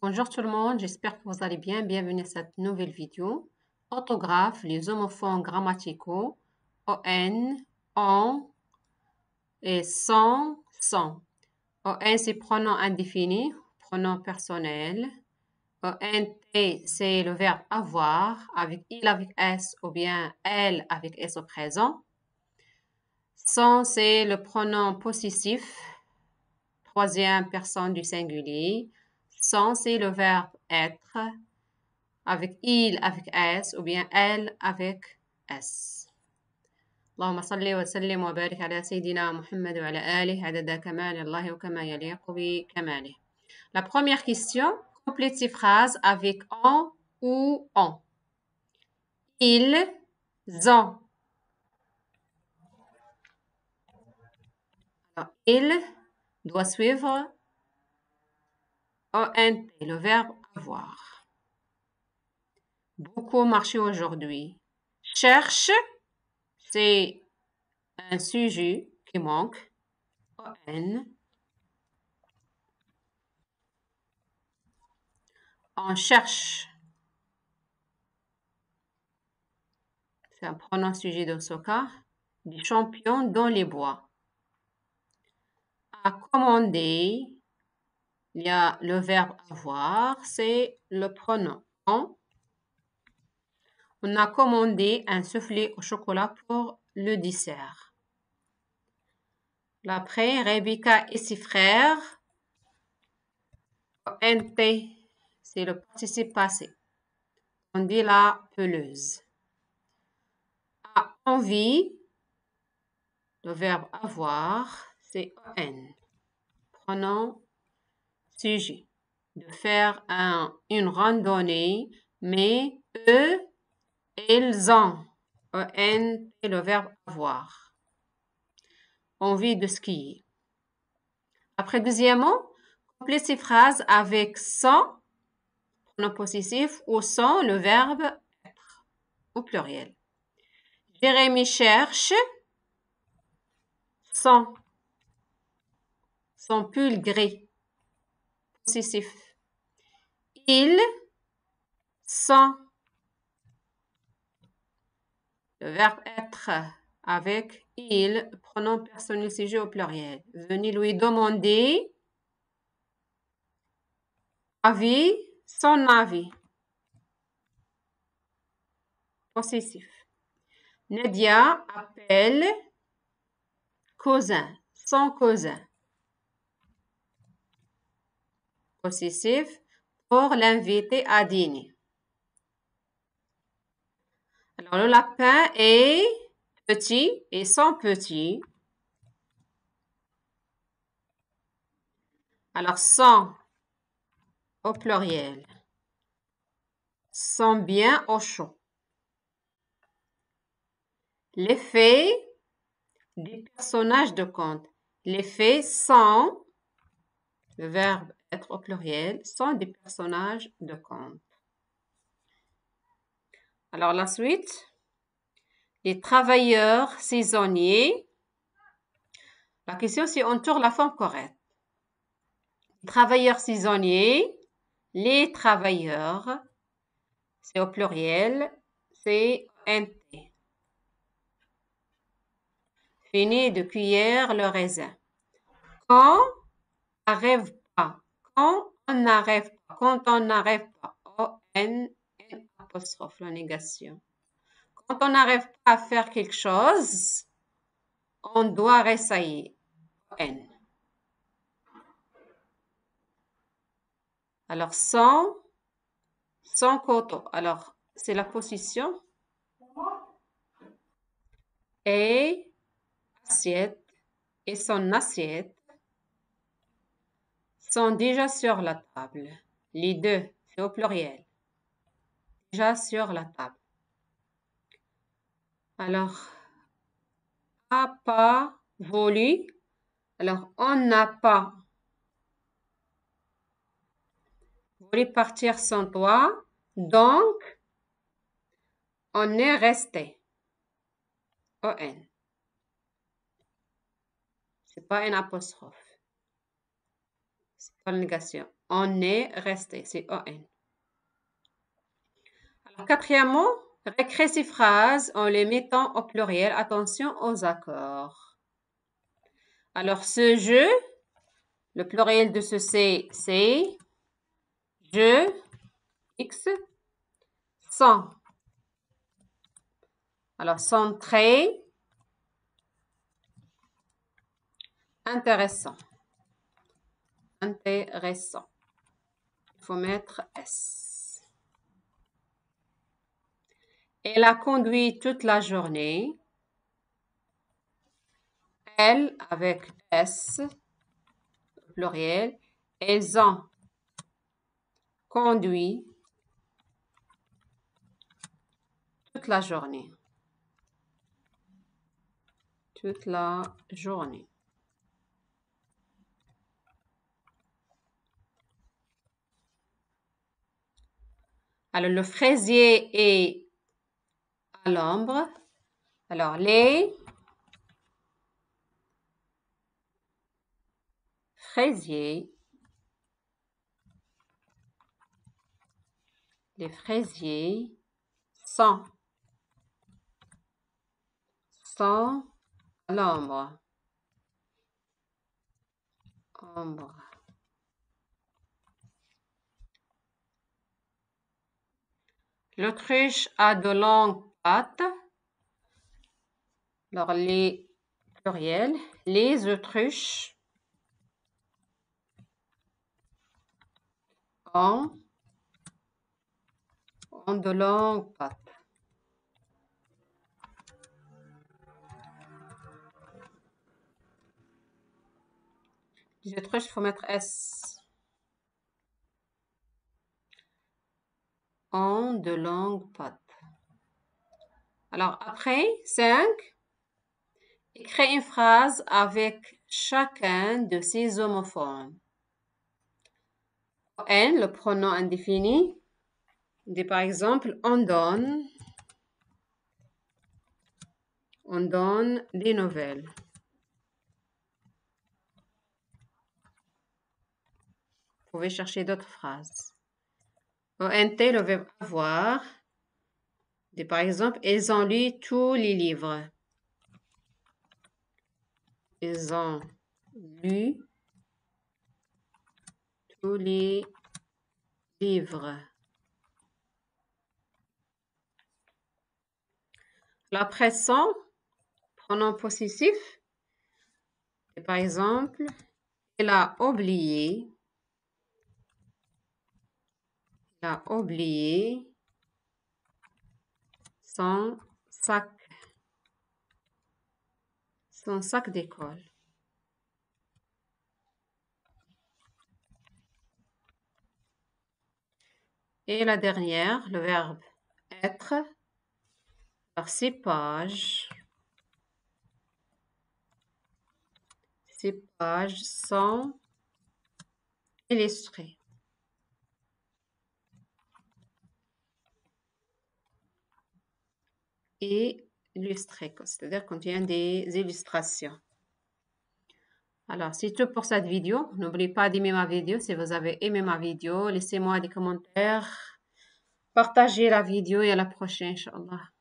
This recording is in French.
Bonjour tout le monde, j'espère que vous allez bien. Bienvenue à cette nouvelle vidéo. Orthographe, les homophones grammaticaux, on, on et sont. On, c'est pronom indéfini, pronom personnel. On, c'est le verbe avoir avec il avec s ou bien elle avec s au présent. Sont, c'est le pronom possessif, troisième personne du singulier. Sont, c'est le verbe être avec il avec s ou bien elle avec s. اللهم صل وسلم وبارك على سيدنا محمد وعلى آله عدد كمال الله وكما يليق بكماله. La première question, complète ces phrases avec on ou on. Ils ont. Alors, il doit suivre ONT, le verbe avoir. Beaucoup marché aujourd'hui. Cherche, c'est un sujet qui manque. On. On cherche. C'est un pronom sujet dans ce cas. Des champions dans les bois. À commander, il y a le verbe avoir, c'est le pronom on. On a commandé un soufflé au chocolat pour le dessert. Après, Rebecca et ses frères. NT, c'est le participe passé. On dit la pelouse. A envie, le verbe avoir, c'est on. Pronom sujet. De faire une randonnée, mais eux, ils ont. On est le verbe avoir. Envie de skier. Après, deuxièmement, complète ces phrases avec sans, pronom possessif, ou sans le verbe être, au pluriel. Jérémy cherche son pull gris, possessif. Ils sont, le verbe être avec il, pronom personnel sujet au pluriel. Venez lui demander avis, son avis. Possessif. Nadia appelle cousin, son cousin. Possessif pour l'inviter à dîner. Alors, le lapin est petit et son petit. Alors, son au pluriel. Sont bien au chaud. Les faits des personnages de conte. Les faits sont, le verbe être au pluriel, sont des personnages de conte. Alors, la suite. Les travailleurs saisonniers. La question, c'est on tourne la forme correcte. Les travailleurs saisonniers, les travailleurs, c'est au pluriel, c'est NT. Fini de cueillir le raisin. Quand n'arrive pas, quand on n'arrive pas, quand on n'arrive pas, O-N, N apostrophe, la négation. Quand on n'arrive pas à faire quelque chose, on doit réessayer. N. Alors, sans coteau. Alors, c'est la position. Et assiette et son assiette sont déjà sur la table. Les deux, c'est au pluriel. Déjà sur la table. Alors, a pas voulu. Alors, on n'a pas voulu partir sans toi. Donc, on est resté. O-N. C'est pas une apostrophe. C'est pas une négation. On est resté, c'est ON. Alors, quatrième mot, récréer ces phrases en les mettant au pluriel. Attention aux accords. Alors, ce jeu, le pluriel de ce c'est je, X, sont. Alors, sont très intéressants. Intéressant. Il faut mettre S. Elle a conduit toute la journée. Elle, avec S, pluriel. Elles ont conduit toute la journée. Toute la journée. Alors, le fraisier est à l'ombre. Alors, les fraisiers. Les fraisiers sont à l'ombre. Ombre. L'autruche a de longues pattes. Alors, les pluriels, les autruches ont de longues pattes. Les autruches, il faut mettre S. Ont de longues pattes. Alors, après, 5. Écrire une phrase avec chacun de ces homophones. N, le pronom indéfini. Dit par exemple, on donne des nouvelles. Vous pouvez chercher d'autres phrases. ONT, le verbe avoir. Dit par exemple, ils ont lu tous les livres. Ils ont lu tous les livres. Après son, pronom possessif. Et par exemple, il a oublié. Il a oublié son sac d'école. Et la dernière, le verbe être. Alors, ces pages sont illustrées. Et illustrées, c'est-à-dire contient des illustrations. Alors, c'est tout pour cette vidéo. N'oubliez pas d'aimer ma vidéo. Si vous avez aimé ma vidéo, laissez-moi des commentaires. Partagez la vidéo et à la prochaine, Inch'Allah.